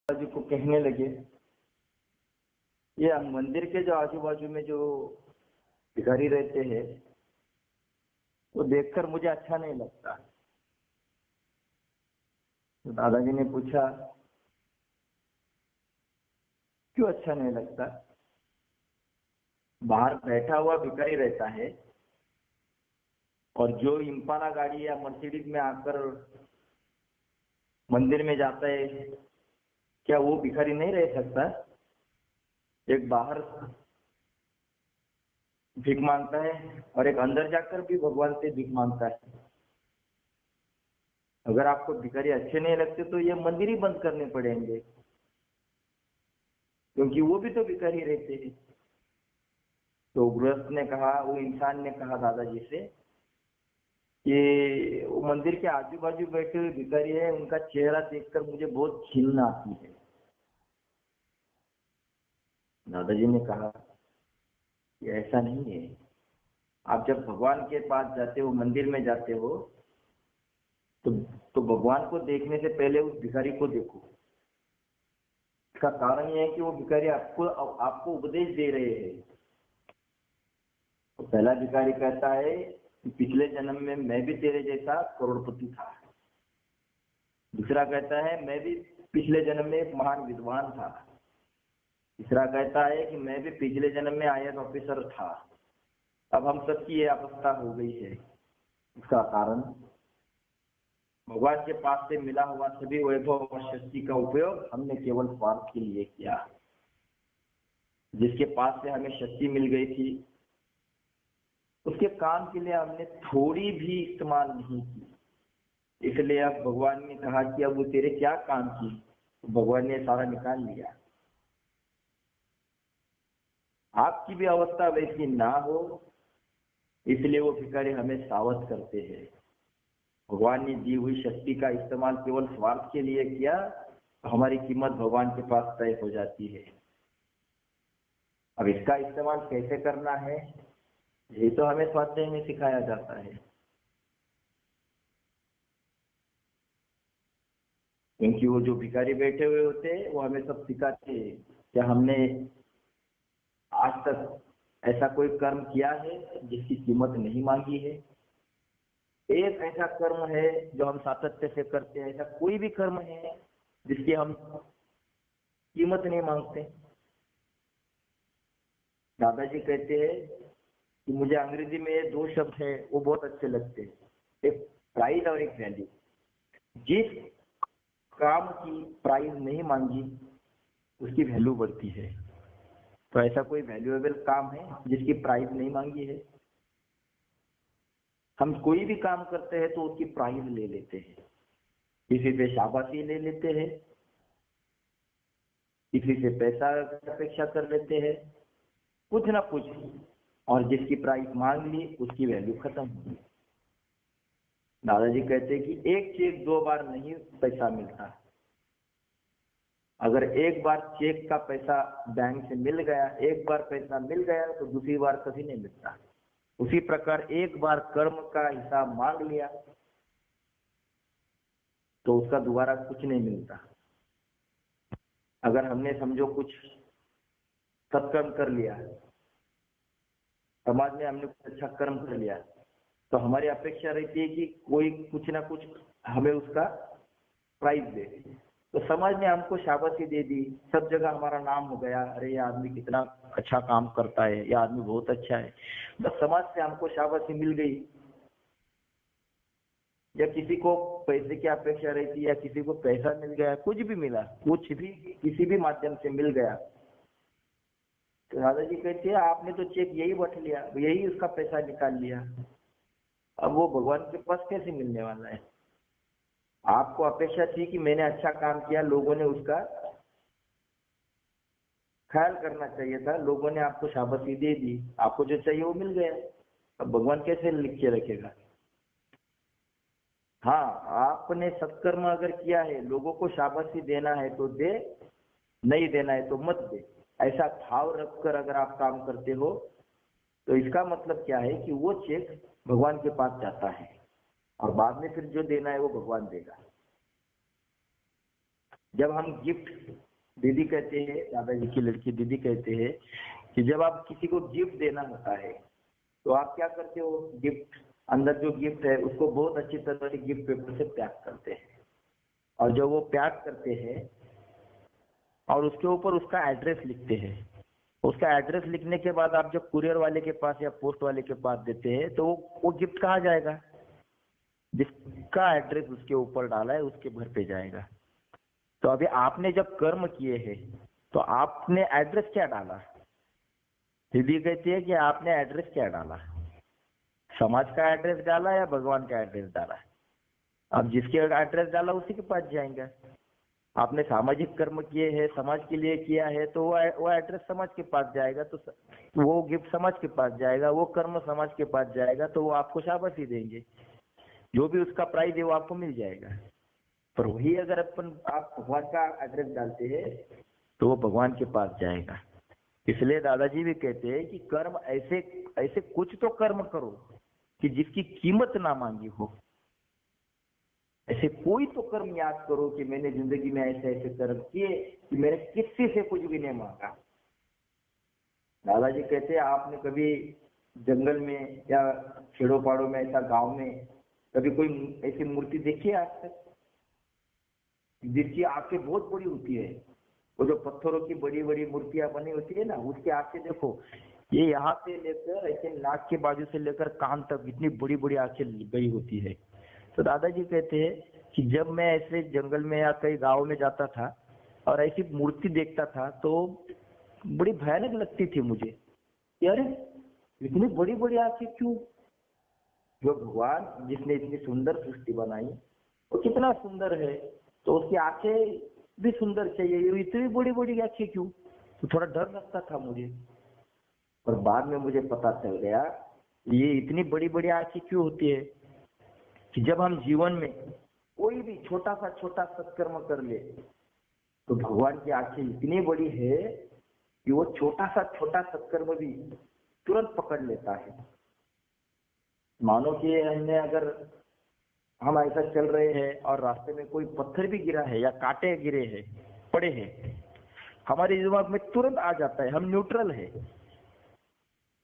जी को कहने लगे, ये मंदिर के जो आजू बाजू में जो भिखारी रहते हैं वो देखकर मुझे अच्छा नहीं लगता। तो दादाजी ने पूछा, क्यों अच्छा नहीं लगता? बाहर बैठा हुआ भिखारी रहता है और जो इम्पाला गाड़ी या मर्सिडीज में आकर मंदिर में जाता है, क्या वो भिखारी नहीं रह सकता? एक बाहर भीख मांगता है और एक अंदर जाकर भी भगवान से भीख मांगता है। अगर आपको भिखारी अच्छे नहीं लगते तो ये मंदिर ही बंद करने पड़ेंगे, क्योंकि वो भी तो भिखारी रहते हैं। तो गृहस्थ ने कहा, वो इंसान ने कहा दादाजी से कि वो मंदिर के आजू बाजू बैठे हुए भिखारी है, उनका चेहरा देखकर मुझे बहुत घिन आती है। दादाजी ने कहा कि ऐसा नहीं है, आप जब भगवान के पास जाते हो, मंदिर में जाते हो, तो भगवान को देखने से पहले उस भिखारी को देखो। इसका कारण यह है कि वो भिखारी आपको उपदेश दे रहे हैं। तो पहला भिखारी कहता है कि पिछले जन्म में मैं भी तेरे जैसा करोड़पति था। दूसरा कहता है मैं भी पिछले जन्म में एक महान विद्वान था। तीसरा कहता है कि मैं भी पिछले जन्म में IAS ऑफिसर था। अब हम सबकी ये अवस्था हो गई है। इसका कारण भगवान के पास से मिला हुआ सभी वैभव और शक्ति का उपयोग हमने केवल स्वार्थ के लिए किया। जिसके पास से हमें शक्ति मिल गई थी, उसके काम के लिए हमने थोड़ी भी इस्तेमाल नहीं की। इसलिए अब भगवान ने कहा कि अब वो तेरे क्या काम की, तो भगवान ने सारा निकाल लिया। आपकी भी अवस्था वैसी ना हो, इसलिए वो भिखारी हमें सावध करते हैं। भगवान ने दी हुई शक्ति का इस्तेमाल केवल स्वार्थ के लिए किया तो हमारी कीमत भगवान के पास तय हो जाती है। अब इसका इस्तेमाल कैसे करना है, ये तो हमें स्वाध्याय में सिखाया जाता है। क्योंकि वो जो भिखारी बैठे हुए होते हैं वो हमें सब सिखाते हैं। क्या हमने आज तक ऐसा कोई कर्म किया है जिसकी कीमत नहीं मांगी है? एक ऐसा कर्म है जो हम सातत्य से करते हैं, ऐसा कोई भी कर्म है जिसकी हम कीमत नहीं मांगते? दादाजी कहते हैं कि मुझे अंग्रेजी में ये 2 शब्द है वो बहुत अच्छे लगते हैं, एक प्राइस और एक वैल्यू। जिस काम की प्राइस नहीं मांगी उसकी वैल्यू बढ़ती है। तो ऐसा कोई वैल्यूएबल काम है जिसकी प्राइस नहीं मांगी है? हम कोई भी काम करते हैं तो उसकी प्राइस ले लेते हैं। किसी से शाबाशी ले लेते हैं, किसी से पैसा अपेक्षा कर लेते हैं, कुछ ना कुछ, और जिसकी प्राइस मांग ली उसकी वैल्यू खत्म होगी। दादाजी कहते हैं कि एक चेक 2 बार नहीं पैसा मिलता। अगर एक बार चेक का पैसा बैंक से मिल गया, एक बार पैसा मिल गया, तो दूसरी बार कभी नहीं मिलता। उसी प्रकार एक बार कर्म का हिसाब मांग लिया तो उसका दोबारा कुछ नहीं मिलता। अगर हमने समझो कुछ सत्कर्म कर लिया, समाज में हमने कुछ अच्छा कर्म कर लिया, तो हमारी अपेक्षा रहती है कि कोई कुछ ना कुछ हमें उसका प्राइज दे। तो समाज ने हमको शाबाशी दे दी, सब जगह हमारा नाम हो गया, अरे ये आदमी कितना अच्छा काम करता है, ये आदमी बहुत अच्छा है। बस समाज से हमको शाबाशी मिल गई, या किसी को पैसे की अपेक्षा रहती, या किसी को पैसा मिल गया, कुछ भी मिला, कुछ भी किसी भी माध्यम से मिल गया, तो दादाजी कहते हैं आपने तो चेक यही बट लिया, यही उसका पैसा निकाल लिया, अब वो भगवान के पास कैसे मिलने वाला है? आपको अपेक्षा थी कि मैंने अच्छा काम किया, लोगों ने उसका ख्याल करना चाहिए था, लोगों ने आपको शाबाशी दे दी, आपको जो चाहिए वो मिल गया। अब भगवान कैसे लिख के रखेगा? हाँ, आपने सत्कर्म अगर किया है, लोगों को शाबाशी देना है तो दे, नहीं देना है तो मत दे, ऐसा भाव रखकर अगर आप काम करते हो तो इसका मतलब क्या है कि वो चेक भगवान के पास जाता है और बाद में फिर जो देना है वो भगवान देगा। जब हम गिफ्ट, दीदी कहते हैं, दादाजी की लड़की दीदी कहते हैं कि जब आप किसी को गिफ्ट देना होता है तो आप क्या करते हो, गिफ्ट अंदर जो गिफ्ट है उसको बहुत अच्छी तरह से गिफ्ट पेपर से पैक करते हैं, और जब वो पैक करते हैं और उसके ऊपर उसका एड्रेस लिखते हैं, उसका एड्रेस लिखने के बाद आप जब कुरियर वाले के पास या पोस्ट वाले के पास देते हैं तो वो गिफ्ट कहाँ जाएगा, जिसका एड्रेस उसके ऊपर डाला है उसके घर पे जाएगा। तो अभी आपने जब कर्म किए हैं तो आपने एड्रेस क्या डाला, दीदी कहती है कि आपने एड्रेस क्या डाला, समाज का एड्रेस डाला या भगवान का एड्रेस डाला। अब जिसके एड्रेस डाला उसी के पास जाएंगे। आपने सामाजिक कर्म किए हैं, समाज के लिए किया है, तो वो एड्रेस समाज के पास जाएगा, तो वो गिफ्ट समाज के पास जाएगा, वो कर्म समाज के पास जाएगा, तो वो आपको शाबाशी देंगे, जो भी उसका प्राइज है वो आपको मिल जाएगा। पर वही अगर आप भगवान का एड्रेस डालते हैं तो वो भगवान के पास जाएगा। इसलिए दादाजी भी कहते हैं कि कर्म ऐसे ऐसे कुछ तो कर्म करो कि जिसकी कीमत ना मांगी हो। ऐसे कोई तो कर्म याद करो कि मैंने जिंदगी में ऐसे ऐसे कर्म किए कि मैंने किसी से कुछ भी नहीं मांगा। दादाजी कहते हैं आपने कभी जंगल में या खेड़ों पाड़ों में, ऐसा गांव में कभी कोई ऐसी मूर्ति देखी है आज तक, जिसकी आंखें बहुत बड़ी होती है? वो जो पत्थरों की बड़ी बड़ी मूर्तियां बनी होती है ना, उसकी आंखें देखो, ये यहाँ से लेकर ऐसे नाक के बाजू से लेकर कान तक इतनी बड़ी बड़ी आंखें गई होती है। तो दादाजी कहते हैं कि जब मैं ऐसे जंगल में या कई गाँव में जाता था और ऐसी मूर्ति देखता था तो बड़ी भयानक लगती थी मुझे, यार इतनी बड़ी बड़ी आंखें क्यों? जो भगवान जिसने इतनी सुंदर सृष्टि बनाई वो कितना सुंदर है, तो उसकी आंखें भी सुंदर चाहिए, इतनी बड़ी बड़ी आंखें क्यों? तो थोड़ा डर लगता था मुझे। पर बाद में मुझे पता चल गया ये इतनी बड़ी बड़ी आंखें क्यों होती है कि जब हम जीवन में कोई भी छोटा सा सत्कर्म कर ले तो भगवान की आंखें इतनी बड़ी है कि वो छोटा सा सत्कर्म भी तुरंत पकड़ लेता है। मानो कि हमने अगर हम ऐसा चल रहे हैं और रास्ते में कोई पत्थर भी गिरा है या कांटे गिरे हैं, पड़े हैं, हमारे दिमाग में तुरंत आ जाता है, हम न्यूट्रल है,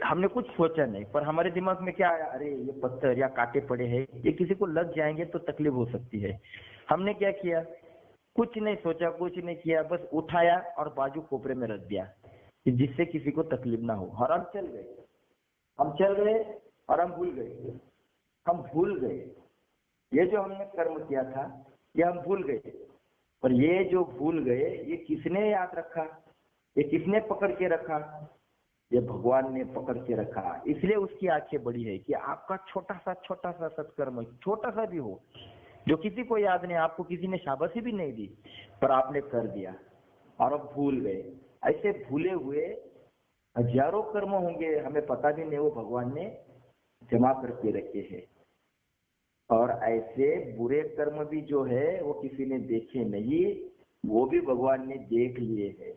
हमने कुछ सोचा नहीं, पर हमारे दिमाग में क्या आया, अरे ये पत्थर या कांटे पड़े हैं, ये किसी को लग जाएंगे तो तकलीफ हो सकती है। हमने क्या किया, कुछ नहीं सोचा, कुछ नहीं किया, बस उठाया और बाजू कोपरे में रख दिया कि जिससे किसी को तकलीफ ना हो, और हम चल गए और हम भूल गए ये जो हमने कर्म किया था ये हम भूल गए। पर ये जो भूल गए ये किसने याद रखा, ये किसने पकड़ के रखा? ये भगवान ने पकड़ के रखा। इसलिए उसकी आंखें बड़ी है कि आपका छोटा सा सत्कर्म, छोटा सा भी हो, जो किसी को याद नहीं, आपको किसी ने शाबाशी भी नहीं दी, पर आपने कर दिया और अब भूल गए। ऐसे भूले हुए हजारों कर्म होंगे, हमें पता भी नहीं, वो भगवान ने जमा करके रखे हैं। और ऐसे बुरे कर्म भी जो है वो किसी ने देखे नहीं, वो भी भगवान ने देख लिए हैं,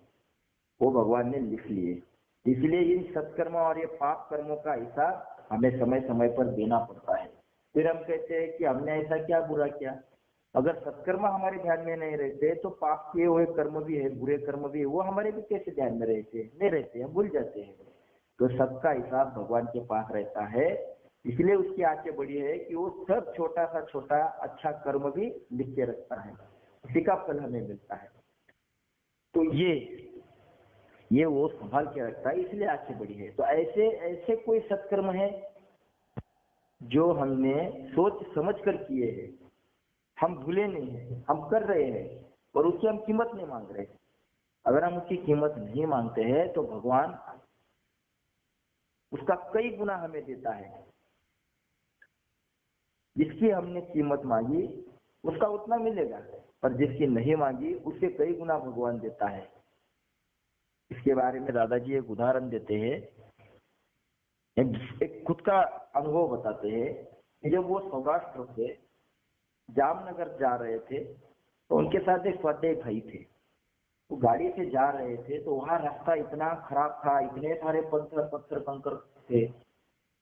वो भगवान ने लिख लिए। इसलिए इन सत्कर्म और ये पाप कर्मों का हिसाब हमें समय समय पर देना पड़ता है। फिर हम कहते हैं कि हमने ऐसा क्या बुरा किया। अगर सत्कर्म हमारे ध्यान में नहीं रहते तो पाप किए हुए कर्म भी है, बुरे कर्म भी है, वो हमारे भी कैसे ध्यान में रहते? नहीं रहते, हम भूल जाते हैं। तो सबका हिसाब भगवान के पास रहता है। इसलिए उसकी आंखें बड़ी है कि वो सब छोटा सा अच्छा कर्म भी लिख के रखता है, उसी का फल हमें मिलता है। तो ये वो संभाल के रखता है, इसलिए आंखें बड़ी है। तो ऐसे कोई सत्कर्म है जो हमने सोच समझ कर किए हैं, हम भूले नहीं है, हम कर रहे हैं और उसकी हम कीमत नहीं मांग रहे। अगर हम उसकी कीमत नहीं मांगते हैं तो भगवान उसका कई गुना हमें देता है। जिसकी हमने कीमत मांगी उसका उतना मिलेगा, पर जिसकी नहीं मांगी उससे कई गुना भगवान देता है। इसके बारे में दादाजी एक उदाहरण देते हैं, एक खुद का अनुभव बताते हैं कि जब वो सौराष्ट्र से जामनगर जा रहे थे तो उनके साथ एक स्वाध्याय भाई थे। वो गाड़ी से जा रहे थे तो वहां रास्ता इतना खराब था, इतने सारे पत्थर कंकर थे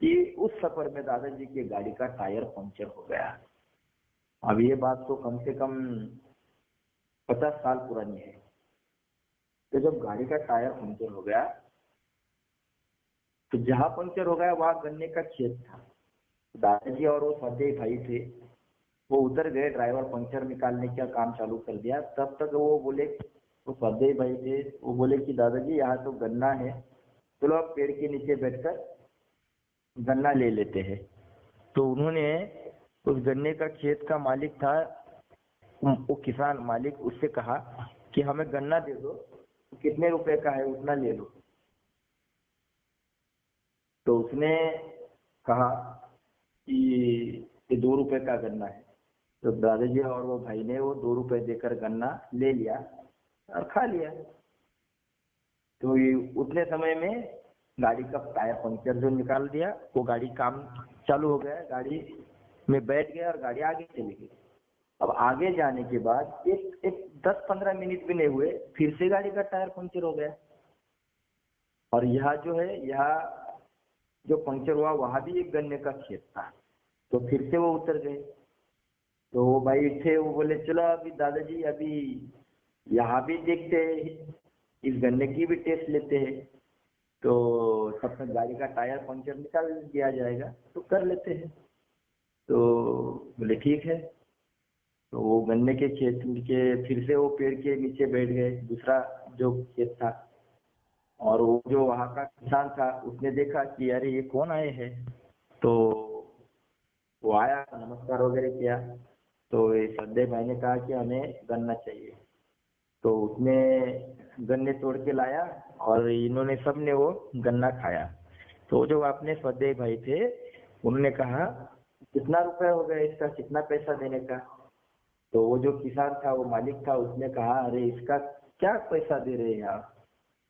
कि उस सफर में दादाजी की गाड़ी का टायर पंक्चर हो गया। अब ये बात तो कम से कम 50 साल पुरानी है। तो जब गाड़ी का टायर पंक्चर हो गया, तो जहां पंक्चर हो गया वहां गन्ने का खेत था। दादाजी और वो स्वाध्याय भाई थे, वो उतर गए, ड्राइवर पंक्चर निकालने का काम चालू कर दिया। तब तक वो बोले, वो स्वाध्याय भाई थे, वो बोले कि दादाजी यहाँ तो गन्ना है, चलो आप पेड़ के नीचे बैठकर गन्ना ले लेते हैं। तो उन्होंने उस गन्ने का खेत का मालिक था, वो किसान मालिक, उससे कहा कि हमें गन्ना दे दो, कितने रुपए का है उतना ले लो। तो उसने कहा कि ये 2 रुपए का गन्ना है। तो दादाजी और वो भाई ने वो 2 रुपए देकर गन्ना ले लिया और खा लिया। तो ये उतने समय में गाड़ी का टायर पंक्चर जो निकाल दिया, वो गाड़ी काम चालू हो गया, गाड़ी में बैठ गया और गाड़ी आगे चली गई। अब आगे जाने के बाद एक 10-15 मिनट भी नहीं हुए, फिर से गाड़ी का टायर पंक्चर हो गया। और यहाँ जो है, यहाँ जो पंक्चर हुआ वहां भी एक गन्ने का खेत था। तो फिर से वो उतर गए। तो वो भाई थे, वो बोले चलो अभी दादाजी अभी यहाँ भी देखते हैं, इस गन्ने की भी टेस्ट लेते हैं। तो तब तक गाड़ी का टायर पंक्चर निकाल दिया जाएगा, तो कर लेते हैं। तो बोले ठीक है। तो वो गन्ने के खेत के फिर से वो पेड़ के नीचे बैठ गए, दूसरा जो खेत था। और वो जो वहाँ का किसान था, उसने देखा कि अरे ये कौन आए हैं। तो वो आया, नमस्कार वगैरह किया। तो ये सद्दे भाई ने कहा कि हमें गन्ना चाहिए। तो उसने गन्ने तोड़ के लाया और इन्होंने सबने वो गन्ना खाया। तो जो अपने सद्दे भाई थे, उन्होंने कहा कितना रुपए हो गया इसका, कितना पैसा देने का। तो वो जो किसान था, वो मालिक था, उसने कहा अरे इसका क्या पैसा दे रहे हैं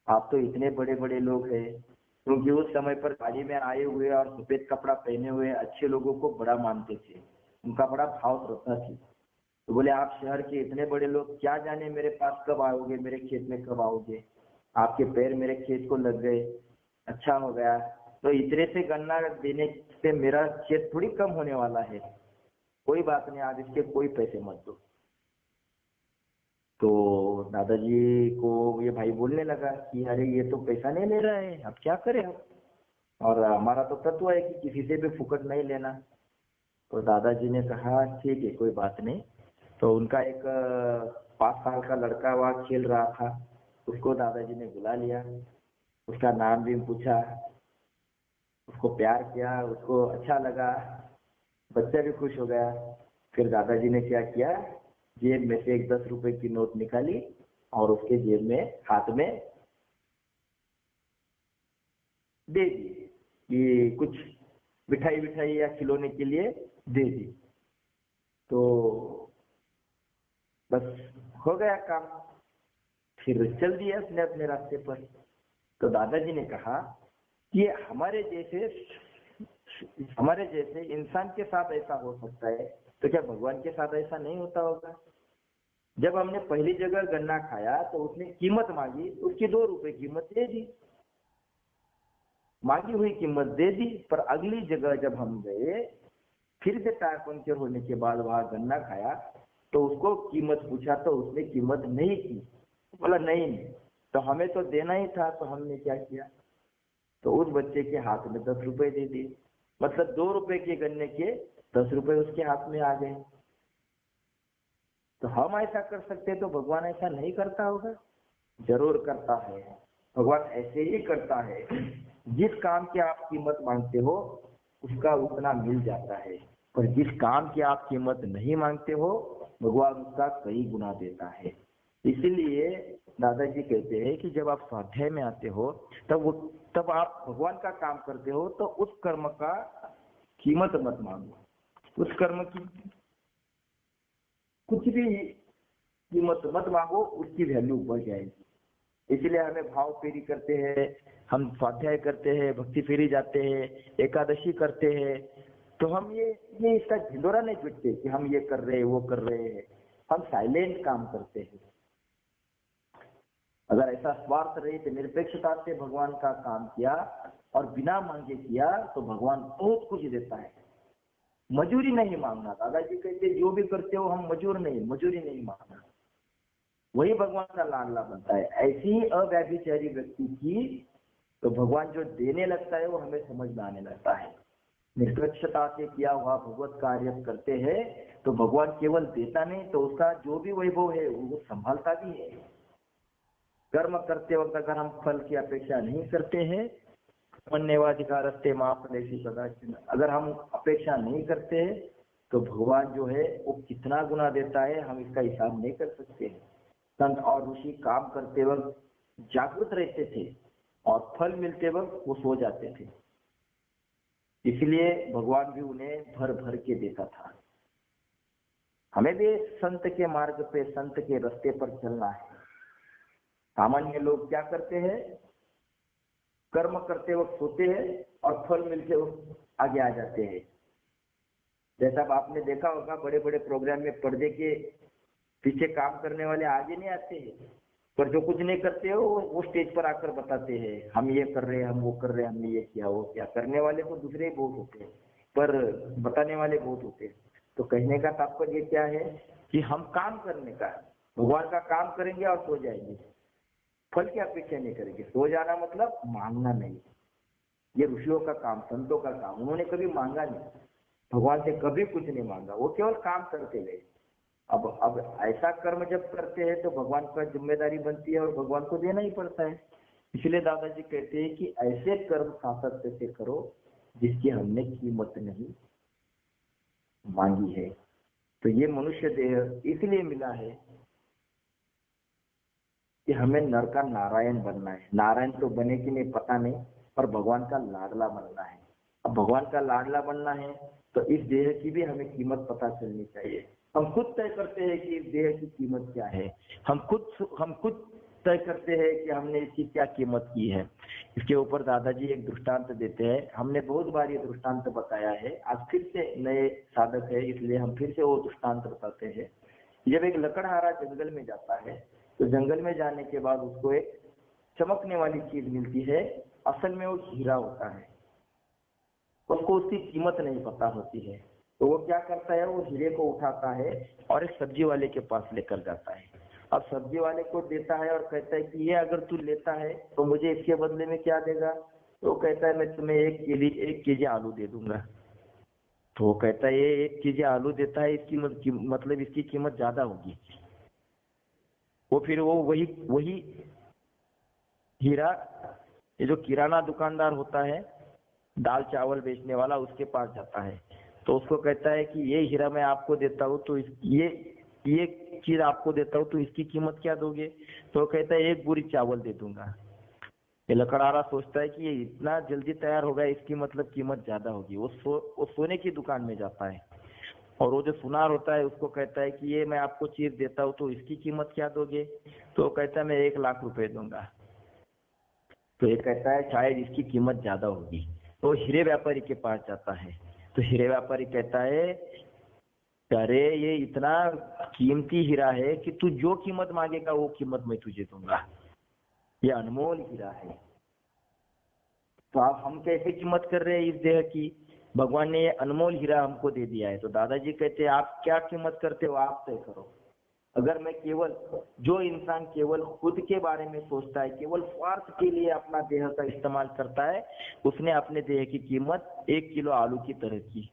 आप तो इतने बड़े बड़े लोग हैं। क्योंकि उस समय पर गाड़ी में आए हुए और सफेद कपड़ा पहने हुए अच्छे लोगों को बड़ा मानते थे, उनका बड़ा भाव श्रद्धा थी। तो बोले आप शहर के इतने बड़े लोग, क्या जाने मेरे पास कब आओगे, मेरे खेत में कब आओगे, आपके पैर मेरे खेत को लग गए, अच्छा हो गया। तो इतने से गन्ना देने से मेरा खेत थोड़ी कम होने वाला है, कोई बात नहीं, आप इसके कोई पैसे मत दो। तो दादाजी को ये भाई बोलने लगा कि अरे ये तो पैसा नहीं ले रहा है, अब क्या करें हम, और हमारा तो तत्व है कि किसी से भी फुकट नहीं लेना। तो दादाजी ने कहा ठीक है, कोई बात नहीं। तो उनका एक 5 साल का लड़का वहाँ खेल रहा था, उसको दादाजी ने बुला लिया, उसका नाम भी पूछा, उसको प्यार किया, उसको अच्छा लगा, बच्चा भी खुश हो गया। फिर दादाजी ने क्या किया, जेब में से एक 10 रुपए की नोट निकाली और उसके जेब में हाथ में दे दी कि कुछ मिठाई विठाई या खिलौने के लिए दे दी। तो बस हो गया काम, फिर चल दिया अपने अपने रास्ते पर। तो दादाजी ने कहा कि हमारे जैसे इंसान के साथ ऐसा हो सकता है, तो क्या भगवान के साथ ऐसा नहीं होता होगा। जब हमने पहली जगह गन्ना खाया तो उसने कीमत मांगी, उसकी 2 रुपए कीमत दे दी, मांगी हुई कीमत दे दी। पर अगली जगह जब हम गए, फिर से टायर पंक्चर होने के बाद वहां गन्ना खाया, तो उसको कीमत पूछा तो उसने कीमत नहीं की। बोला नहीं, तो हमें तो देना ही था, तो हमने क्या किया, तो उस बच्चे के हाथ में 10 रुपए दे दिए। मतलब 2 रुपए के गन्ने के 10 रुपए उसके हाथ में आ गए। तो हम ऐसा कर सकते, तो भगवान ऐसा नहीं करता होगा? जरूर करता है। भगवान ऐसे ही करता है, जिस काम की आप कीमत मांगते हो उसका उतना मिल जाता है, और जिस काम की आप कीमत नहीं मांगते हो भगवान उसका कई गुना देता है। इसीलिए दादाजी कहते हैं कि जब आप स्वाध्याय में आते हो तब आप भगवान का काम करते हो, तो उस कर्म का कीमत मत मांगो, उस कर्म की कुछ भी कीमत मत मांगो, उसकी वैल्यू बढ़ जाएगी। इसलिए हमें भाव फेरी करते हैं, हम स्वाध्याय करते हैं, भक्ति फेरी जाते हैं, एकादशी करते हैं, तो हम ये इसका ढिंडोरा नहीं पीटते कि हम ये कर रहे हैं वो कर रहे हैं, हम साइलेंट काम करते हैं। अगर ऐसा स्वार्थ रहित निरपेक्षता से भगवान का काम किया और बिना मांगे किया तो भगवान बहुत कुछ देता है। मजूरी नहीं मांगना, दादाजी कहते जो भी करते हो हम मजूरी नहीं मांगना। वही भगवान का लाडला बनता है। ऐसी अव्यभिचारी व्यक्ति की तो भगवान जो देने लगता है वो हमें समझ में आने लगता है। निष्पक्षता से किया हुआ भगवत कार्य करते हैं तो भगवान केवल देता नहीं तो उसका जो भी वैभव है वो संभालता भी है। कर्म करते वक्त अगर हम फल की अपेक्षा नहीं करते हैं, पुण्यवाधिकारस्ते महाफलेषु कदाचन, अगर हम अपेक्षा नहीं करते हैं तो भगवान जो है वो कितना गुना देता है हम इसका हिसाब नहीं कर सकते हैं। संत और ऋषि काम करते वक्त जागृत रहते थे और फल मिलते वक्त वो सो जाते थे, इसलिए भगवान भी उन्हें भर भर के देता था। हमें भी संत के मार्ग पे, संत के रास्ते पर चलना है। सामान्य लोग क्या करते हैं, कर्म करते वक्त सोते हैं और फल मिलते वक्त आगे आ जाते हैं। जैसा आपने देखा होगा बड़े बड़े प्रोग्राम में पर्दे के पीछे काम करने वाले आगे नहीं आते हैं, पर जो कुछ नहीं करते हो वो स्टेज पर आकर बताते हैं हम ये कर रहे हैं, हम वो कर रहे हैं, हमने ये किया वो क्या। करने वाले तो दूसरे ही बहुत होते हैं पर बताने वाले बहुत होते हैं। तो कहने का तात्पर्य क्या है कि हम काम करने का, भगवान का काम करेंगे और सो जाएंगे, फल की अपेक्षा नहीं करेंगे। सो जाना मतलब मांगना नहीं। ये ऋषियों का काम, संतों का काम, उन्होंने कभी मांगा नहीं, भगवान से कभी कुछ नहीं मांगा, वो केवल काम करते गए। अब ऐसा कर्म जब करते हैं तो भगवान का जिम्मेदारी बनती है और भगवान को देना ही पड़ता है। इसलिए दादाजी कहते हैं कि ऐसे कर्म सातत्य से करो जिसकी हमने कीमत नहीं मांगी है। तो ये मनुष्य देह इसलिए मिला है कि हमें नर का नारायण बनना है। नारायण तो बने कि नहीं पता नहीं, पर भगवान का लाडला बनना है। अब भगवान का लाडला बनना है तो इस देह की भी हमें कीमत पता चलनी चाहिए। हम खुद तय करते हैं कि इस देह की कीमत क्या है, हम खुद तय करते हैं कि हमने इसकी क्या कीमत की है। इसके ऊपर दादाजी एक दृष्टांत देते हैं। हमने बहुत बार ये दृष्टांत बताया है, आज फिर से नए साधक है इसलिए हम फिर से वो दृष्टांत बताते हैं। जब एक लकड़हारा जंगल में जाता है तो जंगल में जाने के बाद उसको एक चमकने वाली चीज मिलती है, असल में वो हीरा होता है। उसको उसकी कीमत नहीं पता होती है तो वो क्या करता है, वो हीरे को उठाता है और एक सब्जी वाले के पास लेकर जाता है। अब सब्जी वाले को देता है और कहता है कि ये अगर तू लेता है तो मुझे इसके बदले में क्या देगा। तो वो कहता है मैं तुम्हें 1 केजी आलू दे दूंगा। तो वो कहता है ये 1 केजी आलू देता है, इसकी मतलब इसकी कीमत ज्यादा होगी। वो फिर वो वही हीरा, ये जो किराना दुकानदार होता है दाल चावल बेचने वाला, उसके पास जाता है तो उसको कहता है कि ये हीरा मैं आपको देता हूँ तो ये चीज आपको देता हूँ तो इसकी कीमत क्या दोगे। तो वो कहता है 1 बोरी चावल दे दूंगा। ये लकड़हारा सोचता है कि ये इतना जल्दी तैयार होगा, इसकी मतलब कीमत ज्यादा होगी। वो सोने की दुकान में जाता है और वो जो सुनार होता है उसको कहता है कि ये मैं आपको चीज देता हूँ तो इसकी कीमत क्या दोगे। तो वो कहता है मैं 1 लाख रुपए दूंगा। तो ये कहता है शायद इसकी कीमत ज्यादा होगी। तो हीरे व्यापारी के पास जाता है तो हीरे व्यापारी कहता है अरे ये इतना कीमती हीरा है कि तू जो कीमत मांगेगा वो कीमत मैं तुझे दूंगा, ये अनमोल हीरा है। तो आप हम कैसे कीमत कर रहे हैं इस देह की, भगवान ने ये अनमोल हीरा हमको दे दिया है। तो दादाजी कहते हैं आप क्या कीमत करते हो आप तय करो। अगर मैं जो इंसान केवल खुद के बारे में सोचता है, केवल स्वार्थ के लिए अपना देह का इस्तेमाल करता है, उसने अपने देह की कीमत 1 किलो आलू की तरह की।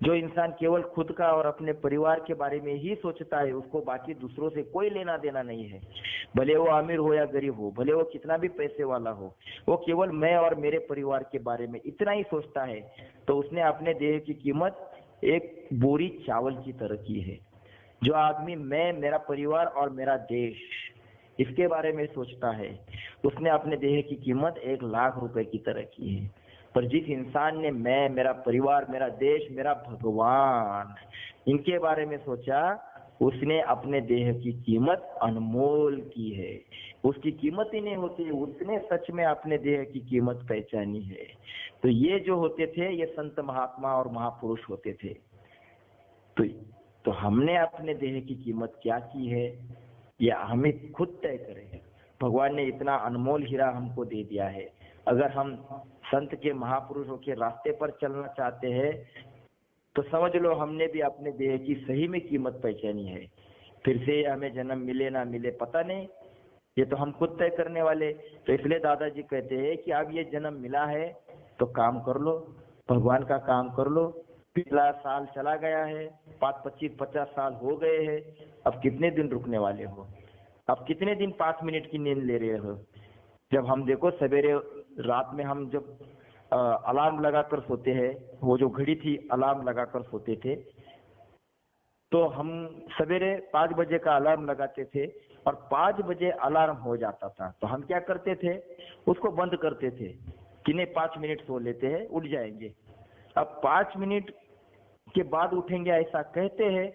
जो इंसान केवल खुद का और अपने परिवार के बारे में ही सोचता है, उसको बाकी दूसरों से कोई लेना देना नहीं है, भले वो अमीर हो या गरीब हो, भले वो कितना भी पैसे वाला हो, वो केवल मैं और मेरे परिवार के बारे में इतना ही सोचता है, तो उसने अपने देह की कीमत 1 बोरी चावल की तरह की है। जो आदमी मैं, मेरा परिवार और मेरा देश इसके बारे में सोचता है, उसने अपने देह की कीमत 1 लाख रुपए की तरह की है। पर जिस इंसान ने मैं, मेरा परिवार, मेरा देश, मेरा भगवान इनके बारे में सोचा, उसने अपने देह की कीमत अनमोल की है। उसकी कीमत ही नहीं होती, उसने सच में अपने देह की कीमत पहचानी है। तो ये जो होते थे ये संत महात्मा और महापुरुष होते थे। तो हमने अपने देह की कीमत क्या की है या हमें खुद तय करें। भगवान ने इतना अनमोल हीरा हमको दे दिया है। अगर हम संत के महापुरुषों के रास्ते पर चलना चाहते हैं तो समझ लो हमने भी अपने देह की सही में कीमत पहचानी है। फिर से हमें जन्म मिले ना मिले पता नहीं, ये तो हम खुद तय करने वाले। तो इसलिए दादाजी कहते हैं कि अब ये जन्म मिला है तो काम कर लो, भगवान का काम कर लो। पिछला साल चला गया है, 25-50 साल हो गए हैं, अब कितने दिन रुकने वाले हो? अब कितने दिन 5 मिनट की नींद ले रहे हो? जब हम देखो सवेरे रात में हम जब अलार्म लगाकर सोते हैं, वो जो घड़ी थी अलार्म लगाकर सोते थे, तो हम सवेरे 5 बजे का अलार्म लगाते थे और 5 बजे अलार्म हो जाता था तो हम क्या करते थे, उसको बंद करते थे कि नहीं 5 मिनट सो लेते हैं, उठ जाएंगे। अब 5 मिनट के बाद उठेंगे ऐसा कहते हैं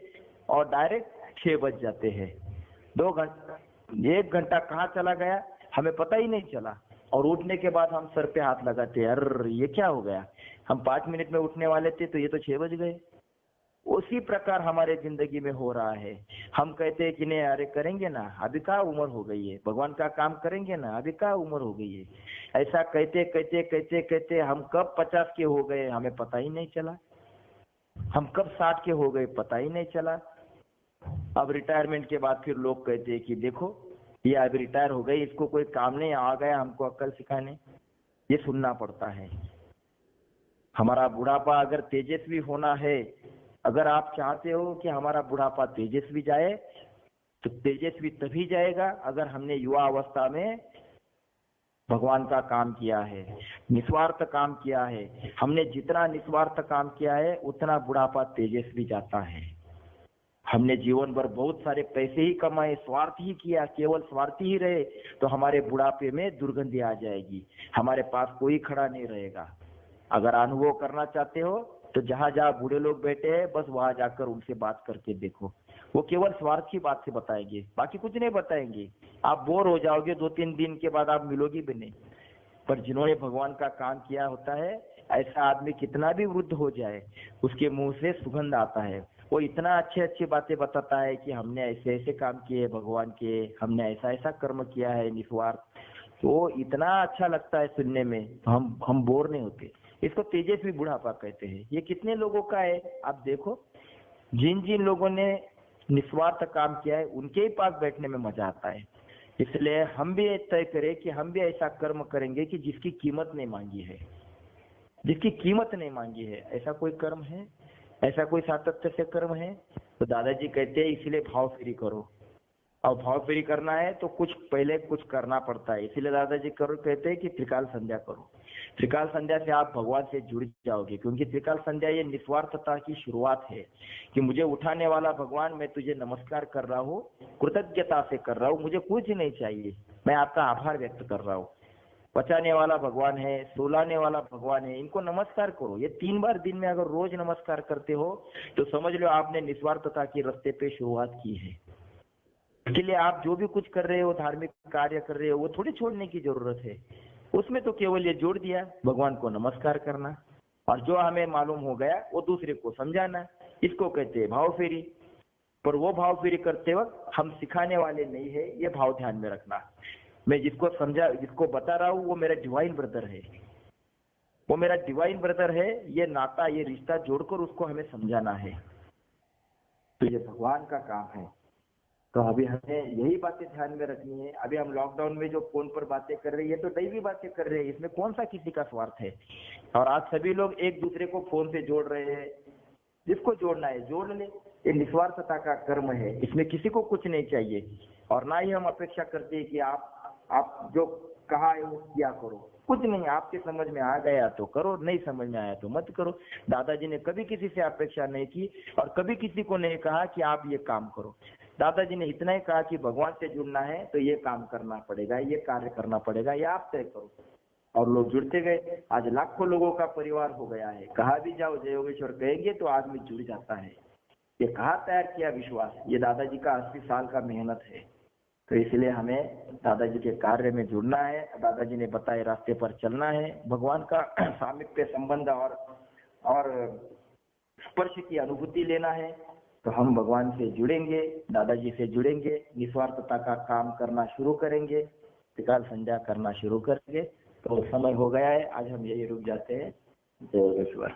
और डायरेक्ट 6 बज जाते हैं। 2 घंटा 1 घंटा कहाँ चला गया हमें पता ही नहीं चला, और उठने के बाद हम सर पे हाथ लगाते हैं, अरे ये क्या हो गया, हम 5 मिनट में उठने वाले थे तो ये तो 6 बज गए। उसी प्रकार हमारे जिंदगी में हो रहा है। हम कहते हैं कि नहीं अरे करेंगे ना, अभी क्या उम्र हो गई है, भगवान का काम करेंगे ना, अभी क्या उम्र हो गई है। ऐसा कहते कहते कहते कहते हम कब 50 के हो गए हमें पता ही नहीं चला, हम कब 60 के हो गए पता ही नहीं चला। अब रिटायरमेंट के बाद फिर लोग कहते हैं कि देखो ये अब रिटायर हो गई, इसको कोई काम नहीं आ गया हमको अक्ल सिखाने, ये सुनना पड़ता है। हमारा बुढ़ापा अगर तेजस्वी होना है, अगर आप चाहते हो कि हमारा बुढ़ापा तेजस्वी जाए तो तेजस्वी तभी जाएगा अगर हमने युवा अवस्था में भगवान का काम किया है, निस्वार्थ काम किया है। हमने जितना निस्वार्थ काम किया है उतना बुढ़ापा तेजस्वी जाता है। हमने जीवन भर बहुत सारे पैसे ही कमाए, स्वार्थ ही किया, केवल स्वार्थी ही रहे तो हमारे बुढ़ापे में दुर्गंधी आ जाएगी, हमारे पास कोई खड़ा नहीं रहेगा। अगर अनुभव करना चाहते हो तो जहां जहां बूढ़े लोग बैठे हैं बस वहां जाकर उनसे बात करके देखो, वो केवल स्वार्थ की बात से बताएंगे, बाकी कुछ नहीं बताएंगे। आप बोर हो जाओगे, 2-3 दिन के बाद आप मिलोगे भी नहीं। पर जिन्होंने भगवान का काम किया होता है, ऐसा आदमी कितना भी वृद्ध हो जाए उसके मुंह से सुगंध आता है। वो इतना अच्छे अच्छी बातें बताता है कि हमने ऐसे ऐसे काम किए भगवान के, हमने ऐसा ऐसा कर्म किया है निस्वार्थ, तो इतना अच्छा लगता है सुनने में, हम बोर नहीं होते। इसको तेजस्वी बुढ़ापा कहते हैं। ये कितने लोगों का है आप देखो, जिन जिन लोगों ने निस्वार्थ काम किया है उनके ही पास बैठने में मजा आता है। इसलिए हम भी तय करें कि हम भी ऐसा कर्म करेंगे कि जिसकी कीमत नहीं मांगी है, जिसकी कीमत नहीं मांगी है। ऐसा कोई कर्म है, ऐसा कोई सातत्य से कर्म है? तो दादाजी कहते हैं इसलिए भाव फेरी करो, और भाव फेरी करना है तो कुछ पहले कुछ करना पड़ता है। इसीलिए दादाजी कहते हैं कि त्रिकाल संध्या करो। त्रिकाल संध्या से आप भगवान से जुड़ जाओगे, क्योंकि त्रिकाल संध्या ये निस्वार्थता की शुरुआत है कि मुझे उठाने वाला भगवान, मैं तुझे नमस्कार कर रहा हूँ, कृतज्ञता से कर रहा हूँ, मुझे कुछ नहीं चाहिए, मैं आपका आभार व्यक्त कर रहा हूँ। बचाने वाला भगवान है, सुलाने वाला भगवान है, इनको नमस्कार करो। ये 3 बार दिन में अगर रोज नमस्कार करते हो तो समझ लो आपने निस्वार्थता के रास्ते पे शुरुआत की है। इसके लिए आप जो भी कुछ कर रहे हो, धार्मिक कार्य कर रहे हो, वो थोड़ी छोड़ने की जरूरत है। उसमें तो केवल ये जोड़ दिया भगवान को नमस्कार करना, और जो हमें मालूम हो गया वो दूसरे को समझाना, इसको कहते हैं भाव फेरी। पर वो भाव फेरी करते वक्त हम सिखाने वाले नहीं है, ये भाव ध्यान में रखना। मैं जिसको समझा, जिसको बता रहा हूँ वो मेरा डिवाइन ब्रदर है, वो मेरा डिवाइन ब्रदर है। ये नाता, ये रिश्ता जोड़कर उसको हमें समझाना है, तो ये भगवान का काम है। तो अभी हमें यही बातें ध्यान में रखनी है। अभी हम लॉकडाउन में जो फोन पर बातें कर रहे हैं, ये तो दैवी बातें कर रहे हैं, इसमें कौन सा किसी का स्वार्थ है। और आज सभी लोग एक दूसरे को फोन से जोड़ रहे हैं, जिसको जोड़ना है जोड़ ले, ये निस्वार्थता का कर्म है, इसमें किसी को कुछ नहीं चाहिए। और ना ही हम अपेक्षा करते हैं कि आप जो कहा है वो किया करो, कुछ नहीं, आपके समझ में आ गया तो करो, नहीं समझ में आया तो मत करो। दादाजी ने कभी किसी से अपेक्षा नहीं की और कभी किसी को नहीं कहा कि आप ये काम करो। दादाजी ने इतना ही कहा कि भगवान से जुड़ना है तो ये काम करना पड़ेगा, ये कार्य करना पड़ेगा, ये आप तय करो। और लोग जुड़ते गए, आज लाखों लोगों का परिवार हो गया है। कहा भी जाओ जय योगेश्वर कहेंगे तो आदमी जुड़ जाता है। ये कहाँ तैयार किया विश्वास, ये दादाजी का 80 साल का मेहनत है। तो इसलिए हमें दादाजी के कार्य में जुड़ना है, दादाजी ने बताए रास्ते पर चलना है, भगवान का सामीप्य संबंध और स्पर्श की अनुभूति लेना है। तो हम भगवान से जुड़ेंगे, दादाजी से जुड़ेंगे, निस्वार्थता का काम करना शुरू करेंगे, त्रिकाल संध्या करना शुरू करेंगे। तो समय हो गया है, आज हम यही रुक जाते हैं। जय योगेश्वर।